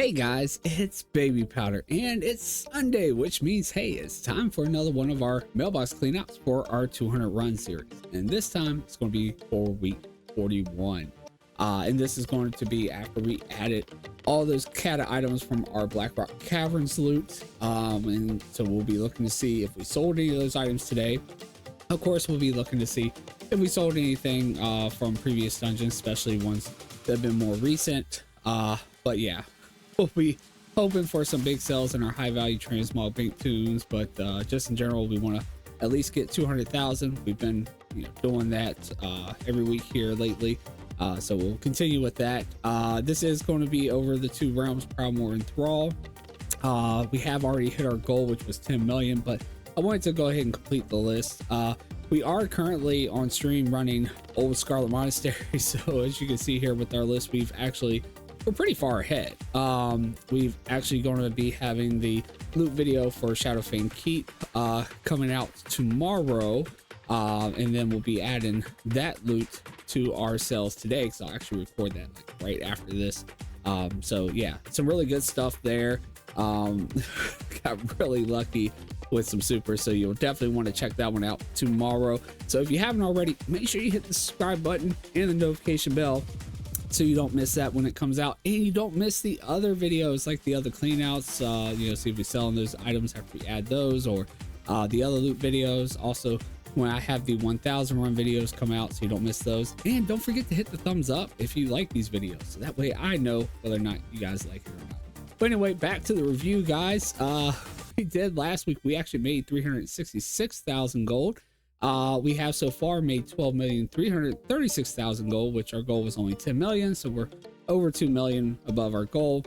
Hey guys, it's Babypowder and it's Sunday, which means hey, it's time for another one of our mailbox cleanouts for our 200 run series. And this time it's going to be for week 41. And this is going to be after we added all those cata items from our Black Rock Caverns loot. And so we'll be looking to see if we sold any of those items today. Of course, we'll be looking to see if we sold anything from previous dungeons, especially ones that have been more recent. But yeah, we'll be hoping for some big sales in our high value transmog bank tunes, but just in general, we want to at least get 200,000. We've been doing that every week here lately, so we'll continue with that. This is going to be over the two realms, Proudmoore and Thrall. We have already hit our goal, which was 10 million, but I wanted to go ahead and complete the list. We are currently on stream running Old Scarlet Monastery, so as you can see here with our list, we're pretty far ahead. We've actually going to be having the loot video for Shadowfang Keep coming out tomorrow, and then we'll be adding that loot to our sales today, because I'll actually record that like right after this. So yeah, some really good stuff there. Got really lucky with some super, so you'll definitely want to check that one out tomorrow. So if you haven't already, make sure you hit the subscribe button and the notification bell so you don't miss that when it comes out, and you don't miss the other videos like the other cleanouts. See if we're selling those items after we add those, or the other loot videos. Also, when I have the 1000 run videos come out, so you don't miss those. And don't forget to hit the thumbs up if you like these videos, so that way I know whether or not you guys like it or not. But anyway, back to the review, guys. We did last week, we actually made 366,000 gold. We have so far made 12,336,000 gold, which our goal was only 10 million, so we're over 2 million above our goal.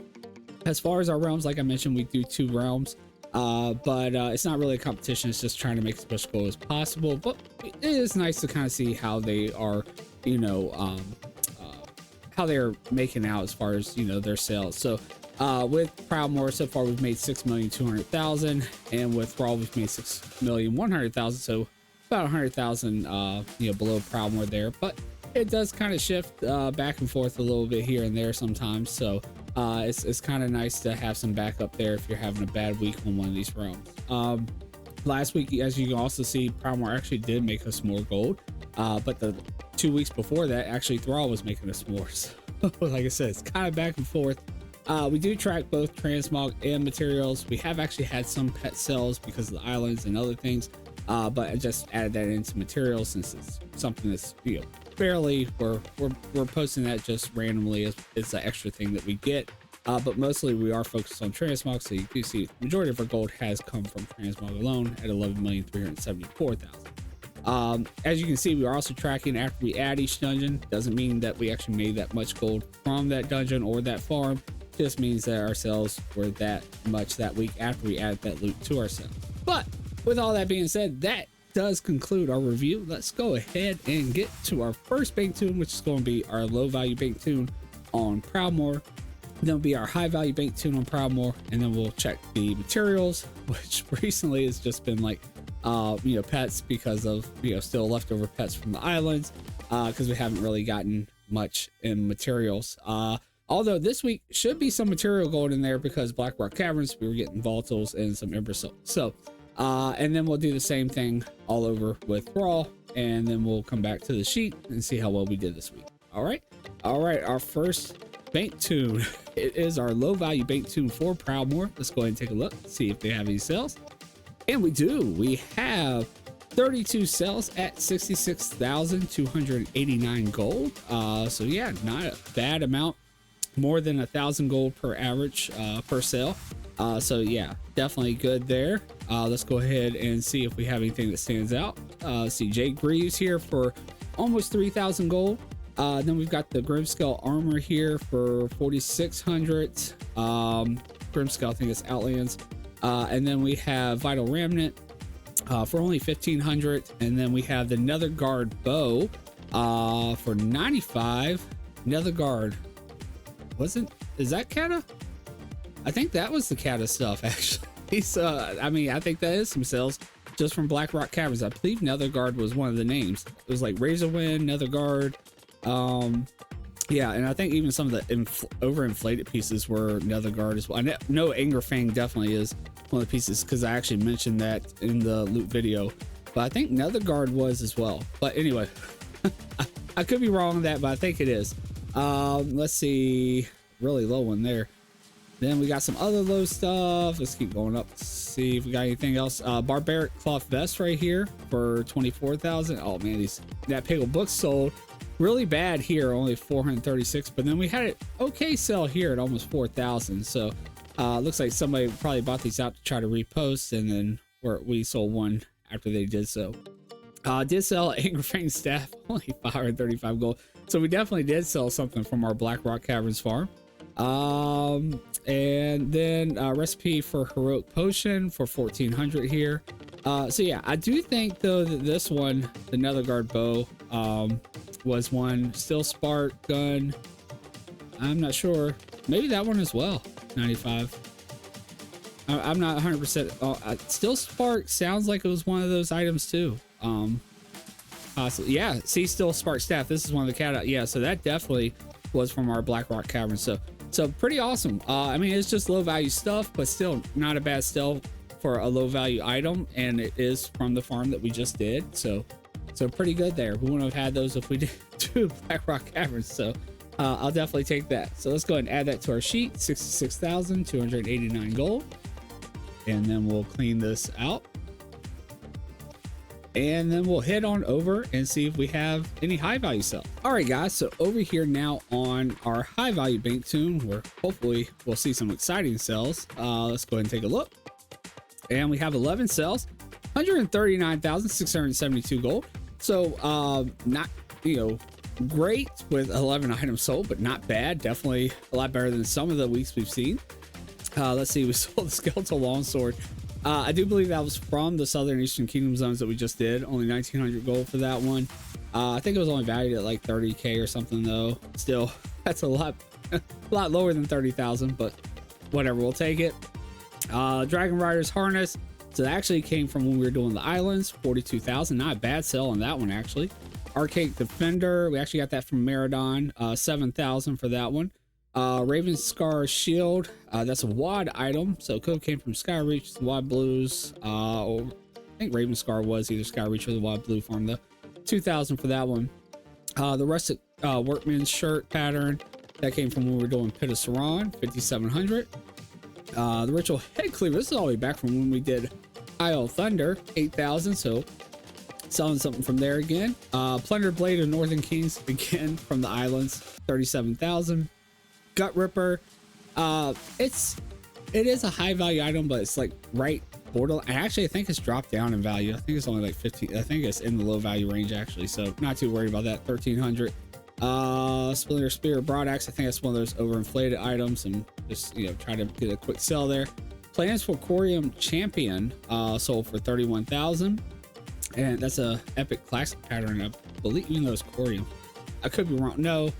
As far as our realms, like I mentioned, we do 2 realms, but it's not really a competition. It's just trying to make as much gold as possible, but it is nice to kind of see how they are, how they're making out as far as their sales. So with Proudmoore, so far we've made 6,200,000, and with Thrall we've made 6,100,000, so about 100,000 below Proudmoore there, but it does kind of shift back and forth a little bit here and there sometimes. So it's kind of nice to have some backup there if you're having a bad week on one of these realms. Last week, as you can also see, Proudmoore actually did make us more gold, but the 2 weeks before that, actually Thrall was making us more. So like I said, it's kind of back and forth. We do track both transmog and materials. We have actually had some pet sales because of the islands and other things, but I just added that into materials since it's something that's barely we're posting that just randomly as it's an extra thing that we get, but mostly we are focused on transmog. So you can see the majority of our gold has come from transmog alone at 11,374,000. As you can see, we are also tracking after we add each dungeon. Doesn't mean that we actually made that much gold from that dungeon or that farm, just means that our sales were that much that week after we added that loot to our sales. But with all that being said, that does conclude our review. Let's go ahead and get to our first bank tune, which is going to be our low value bank tune on Proudmoore. Then will be our high value bank tune on Proudmoore, and then we'll check the materials, which recently has just been like pets, because of still leftover pets from the islands, because we haven't really gotten much in materials. Although this week should be some material gold in there, because Black Rock Caverns, we were getting volatiles and some ember silk. So and then we'll do the same thing all over with Thrall, and then we'll come back to the sheet and see how well we did this week. All right, our first bank tune, it is our low value bank tune for Proudmoore. Let's go ahead and take a look, see if they have any sales. And we do. We have 32 sales at 66,289 gold. So yeah, not a bad amount, more than 1,000 gold per average per sale. So yeah, definitely good there. Let's go ahead and see if we have anything that stands out. See Jake Greaves here for almost 3,000 gold. Then we've got the Grimskull armor here for 4,600. Grimskull, I think it's Outlands. And then we have Vital Remnant for only 1,500. And then we have the Nether Guard bow for 95. Nether Guard. Is that Kata? I think that was the Kata stuff, actually. I mean, I think that is some sales just from Black Rock Caverns. I believe Nether Guard was one of the names. It was like Razorwind, Nether Guard. Yeah, and I think even some of the overinflated pieces were Nether Guard as well. I know Anger Fang definitely is one of the pieces because I actually mentioned that in the loot video, but I think Nether Guard was as well. But anyway, I could be wrong on that, but I think it is. Let's see, really low one there. Then we got some other low stuff. Let's keep going up to see if we got anything else. Barbaric cloth vest right here for 24,000. Oh man, that Piggle book sold really bad here, only 436, but then we had it okay sell here at almost 4,000. So looks like somebody probably bought these out to try to repost, and then we sold one after they did so. Did sell Anger Fang staff, only 535 gold. So we definitely did sell something from our Black Rock Caverns farm. And then recipe for heroic potion for 1400 here. So yeah, I do think though that this one, the Nether Guard bow, was one. Still spark gun, I'm not sure, maybe that one as well, 95. I'm not 100%. Still spark sounds like it was one of those items too. Possibly, yeah. See, still spark staff, this is one of the cat, yeah, so that definitely was from our Black Rock Cavern. So pretty awesome. I mean, it's just low value stuff, but still not a bad sell for a low value item, and it is from the farm that we just did. So pretty good there. We wouldn't have had those if we did do Black Rock Caverns. So I'll definitely take that. So let's go ahead and add that to our sheet. 66,289 gold, and then we'll clean this out, and then we'll head on over and see if we have any high value sell. All right guys, so over here now on our high value bank tune, where hopefully we'll see some exciting sells. Let's go ahead and take a look, and we have 11 sells, 139,672 gold. So not, you know, great with 11 items sold, but not bad. Definitely a lot better than some of the weeks we've seen. Let's see, we sold the skeletal longsword. I do believe that was from the Southern Eastern Kingdom zones that we just did. Only 1,900 gold for that one. I think it was only valued at like 30k or something though. Still, that's a lot lower than 30,000, but whatever, we'll take it. Dragon Rider's harness. So that actually came from when we were doing the islands, 42,000. Not a bad sell on that one actually. Archaic Defender, we actually got that from Meridon, 7,000 for that one. Raven Scar Shield, that's a WOD item, so it could have came from Skyreach, the WOD Blues. Or I think Raven Scar was either Skyreach or the WOD Blue farm though. 2,000 for that one. The Rustic Workman's shirt pattern, that came from when we were doing Pit of Saran, 5,700. The Ritual Head Cleaver, this is all the way back from when we did Isle Thunder, 8,000, so selling something from there again. Plunder Blade of Northern Kings, again from the islands, 37,000. Gut Ripper, it is a high value item, but it's like right borderline. Actually, I think it's dropped down in value. I think it's only like 15. I think it's in the low value range actually, so not too worried about that. 1,300. Splinter Spear Broadaxe, I think that's one of those overinflated items, and just, you know, try to get a quick sell there. Plans for Corium Champion, sold for 31,000, and that's a epic classic pattern, I believe, even though it's Corium. I could be wrong. No,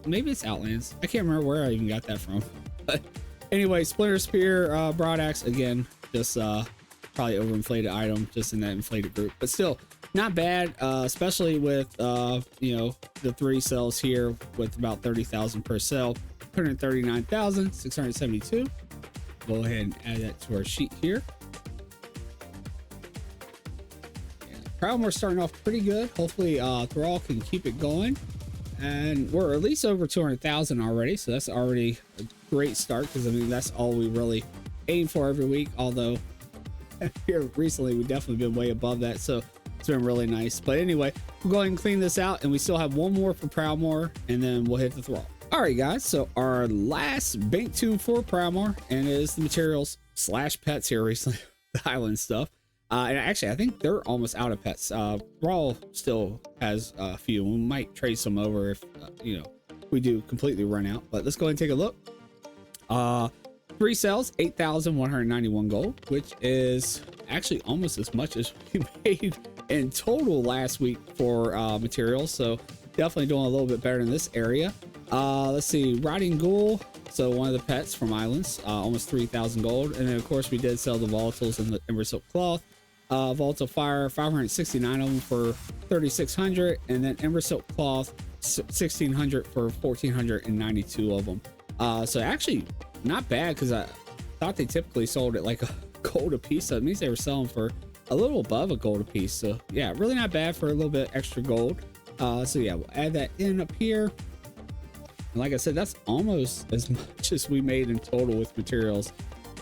maybe it's Outlands. I can't remember where I even got that from. But anyway, Splinter Spear Broadaxe, again, just probably overinflated item, just in that inflated group, but still not bad, especially with you know, the 3 cells here with about 30,000 per cell. 139,672. Go ahead and add that to our sheet here. Proudmore starting off pretty good. Hopefully Thrall can keep it going, and we're at least over 200,000 already, so that's already a great start, because I mean that's all we really aim for every week, although here recently we've definitely been way above that, so it's been really nice. But anyway, we'll go ahead and clean this out, and we still have one more for Proudmore, and then we'll hit the Thrall. All right guys, so our last bank tune for Proudmore, and it is the materials slash pets here recently, the island stuff. And actually, I think they're almost out of pets. Thrall still has a few. We might trade some over if, you know, we do completely run out. But let's go ahead and take a look. 3 cells, 8,191 gold, which is actually almost as much as we made in total last week for materials. So definitely doing a little bit better in this area. Let's see, Riding Ghoul. So one of the pets from Islands, almost 3,000 gold. And then of course we did sell the volatiles and the Ember Silk Cloth. Volatile Fire, 569 of them for 3,600, and then Ember Silk Cloth 1600 for 1492 of them. So actually not bad, because I thought they typically sold at like a gold a piece, so it means they were selling for a little above a gold a piece. So yeah, really not bad for a little bit extra gold. So yeah, we'll add that in up here. And like I said, that's almost as much as we made in total with materials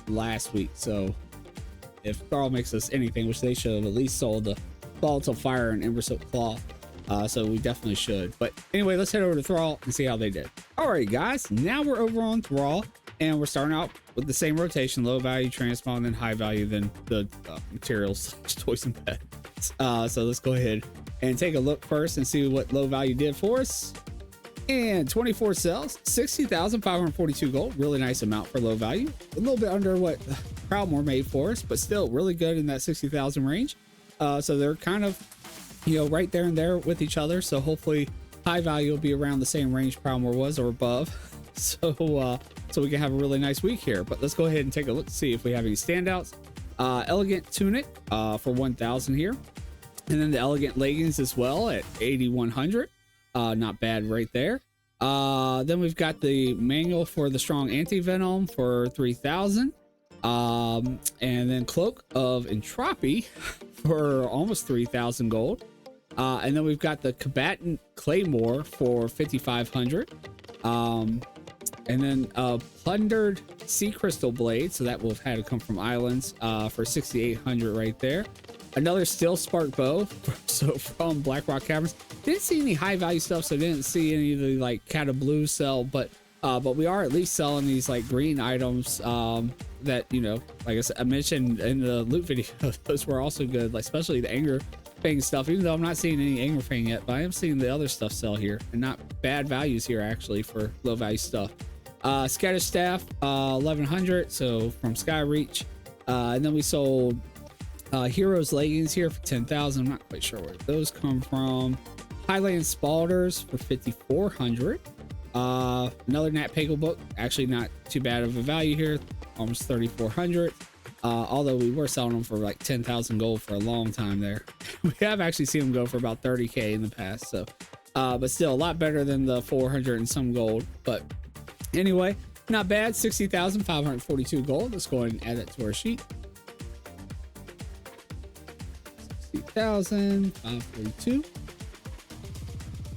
last week. So if Thrall makes us anything, which they should have at least sold the volatile fire and ember silk cloth, so we definitely should. But anyway, let's head over to Thrall and see how they did. All right, guys, now we're over on Thrall, and we're starting out with the same rotation: low value transmog, then high value, then the materials, toys and pets. So let's go ahead and take a look first and see what low value did for us. And 24 cells, 60,542 gold. Really nice amount for low value. A little bit under what Proudmoore made for us, but still really good in that 60,000 range. So they're kind of, you know, right there and there with each other. So hopefully high value will be around the same range Proudmoore was or above. So we can have a really nice week here. But let's go ahead and take a look to see if we have any standouts. Elegant tunic for 1,000 here. And then the elegant leggings as well at 8,100. Not bad right there. Then we've got the manual for the strong anti-venom for 3,000. And then cloak of entropy for almost 3,000 gold. And then we've got the combatant claymore for 5,500. And then plundered sea crystal blade, so that will have had to come from islands, for 6,800 right there. Another steel spark bow, so from Blackrock Caverns. Didn't see any high value stuff, so didn't see any of the like Cata Blue sell, but we are at least selling these like green items that, you know, like I said, I mentioned in the loot video, those were also good, like especially the Anger Fang stuff, even though I'm not seeing any Anger Fang yet, but I am seeing the other stuff sell here, and not bad values here actually for low value stuff. Scatter Staff, 1,100, so from Skyreach. And then we sold Heroes leggings here for 10,000. I'm not quite sure where those come from. Highland Spalders for 5,400. Another Nat Pagel book, actually not too bad of a value here, almost 3,400. Although we were selling them for like 10,000 gold for a long time there. We have actually seen them go for about 30k in the past, so but still a lot better than the 400 and some gold. But anyway, not bad. 60,542 gold. Let's go ahead and add that to our sheet. 60,542.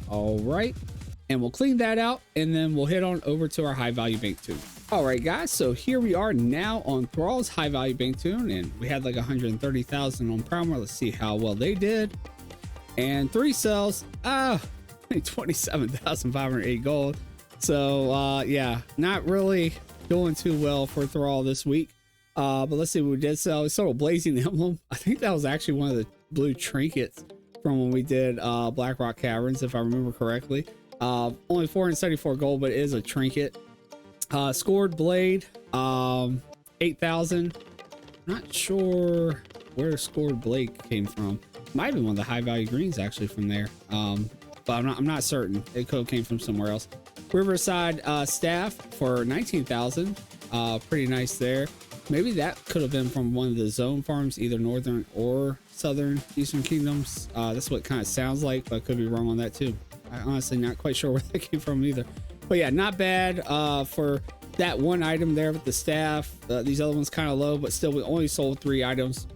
All right, and we'll clean that out, and then we'll head on over to our high value bank tune. All right, guys, so here we are now on Thrall's high value bank tune, and we had like 130,000 on Proudmoore. Let's see how well they did. And 3 cells, 27,508 gold. So yeah, not really doing too well for Thrall this week. But let's see what we did sell. We sold a blazing emblem. I think that was actually one of the blue trinkets from when we did Blackrock Caverns, if I remember correctly. Only 474 gold, but it is a trinket. Scored blade, 8,000. Not sure where scored blade came from. Might have been one of the high value greens actually from there. But I'm not certain. It could have came from somewhere else. Riverside staff for 19,000. Pretty nice there. Maybe that could have been from one of the zone farms, either northern or southern Eastern Kingdoms. That's what it kind of sounds like, but I could be wrong on that too. I honestly not quite sure where that came from either. But yeah, not bad for that one item there with the staff. These other ones kind of low, but still we only sold 3 items.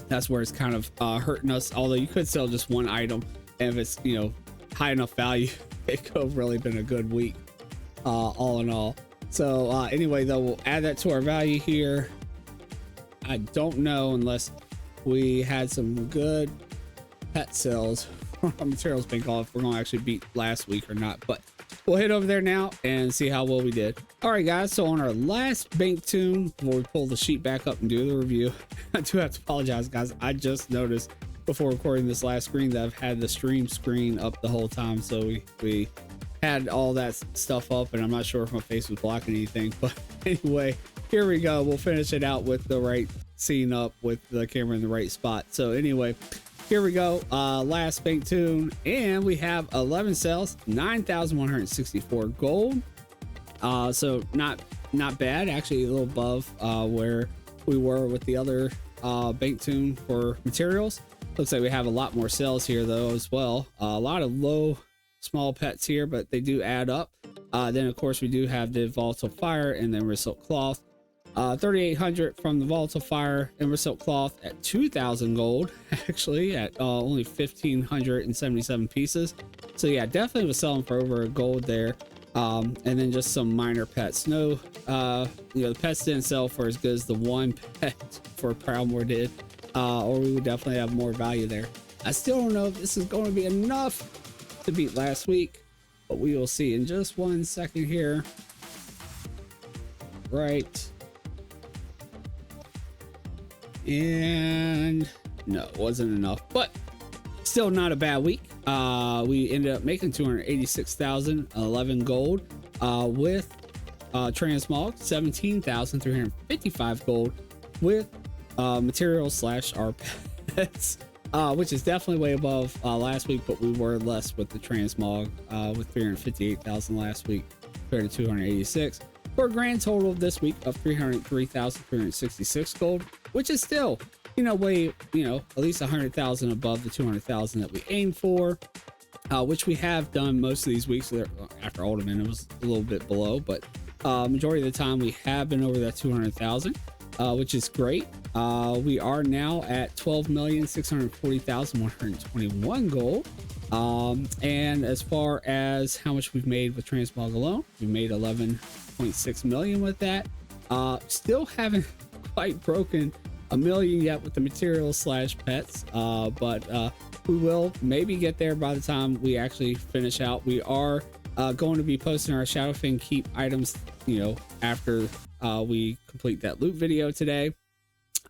That's where it's kind of hurting us. Although you could sell just one item, and if it's, you know, high enough value, it could have really been a good week, all in all. So anyway, though, we'll add that to our value here. I don't know unless we had some good pet sales from our materials bank off, if we're gonna actually beat last week or not, but we'll head over there now and see how well we did. All right, guys, so on our last bank tune, before we pull the sheet back up and do the review, I do have to apologize, guys. I just noticed before recording this last screen that I've had the stream screen up the whole time, so we had all that stuff up, and I'm not sure if my face was blocking anything, but anyway, here we go. We'll finish it out with the right scene up with the camera in the right spot. So anyway, here we go. Last bank tune, and we have 11 sales, 9,164 gold. So not bad, actually a little above where we were with the other bank tune for materials. Looks like we have a lot more sales here though as well. A lot of low small pets here, but they do add up. Then of course we do have the volatile fire and then silk cloth. 3,800 from the volatile fire and silk cloth at 2,000 gold, actually at only 1,577 pieces. So yeah, definitely was selling for over a gold there. And then just some minor pets. No, the pets didn't sell for as good as the one pet for Proudmoore did, or we would definitely have more value there. I still don't know if this is going to be enough to beat last week, but we will see in just 1 second here. Right. And no, it wasn't enough, but still not a bad week. We ended up making 286,011 gold with transmog, 17,355 gold with materials slash our pets, which is definitely way above last week, but we were less with the transmog with 358,000 last week compared to 286 for a grand total this week of 303,366 gold, which is still, way, at least 100,000 above the 200,000 that we aim for, which we have done most of these weeks. After Alderman, it was a little bit below, but majority of the time we have been over that 200,000, which is great. We are now at 12,640,121 gold. And as far as how much we've made with transmog alone, we made 11.6 million with that. Still haven't quite broken a million yet with the materials slash pets, but we will maybe get there by the time we actually finish out. We are going to be posting our Shadowfang keep items, after we complete that loot video today,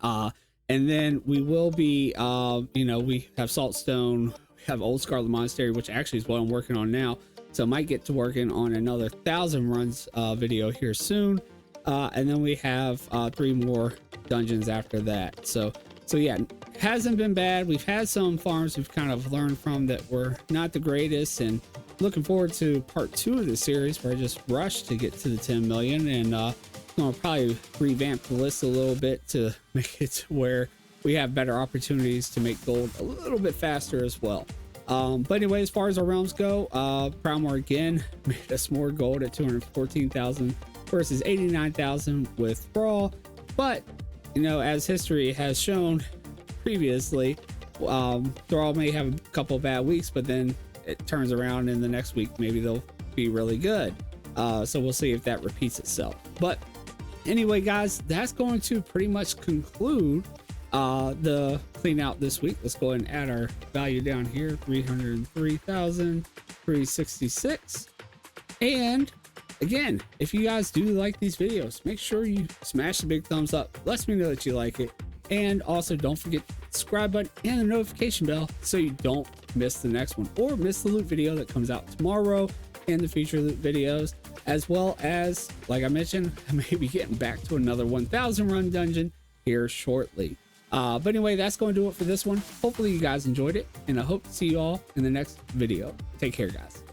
and then we will be we have Saltstone, we have Old Scarlet Monastery, which actually is what I'm working on now, so I might get to working on another 1,000 runs video here soon. And then we have 3 more dungeons after that. So yeah, hasn't been bad. We've had some farms we've kind of learned from that were not the greatest, and looking forward to part 2 of the series where I just rushed to get to the 10 million, and I'm gonna probably revamp the list a little bit to make it to where we have better opportunities to make gold a little bit faster as well. But anyway, as far as our realms go, Proudmoore again made us more gold at 214,000 versus 89,000 with Thrall. But as history has shown previously, Thrall may have a couple of bad weeks, but then it turns around in the next week, maybe they'll be really good. So we'll see if that repeats itself. But anyway, guys, that's going to pretty much conclude the clean out this week. Let's go ahead and add our value down here, 303,366. And again, if you guys do like these videos, make sure you smash the big thumbs up. Lets me know that you like it. And also don't forget the subscribe button and the notification bell so you don't miss the next one or miss the loot video that comes out tomorrow and the future loot videos, as well as, like I mentioned, I may be getting back to another 1,000 run dungeon here shortly. But anyway, that's going to do it for this one. Hopefully you guys enjoyed it, and I hope to see you all in the next video. Take care, guys.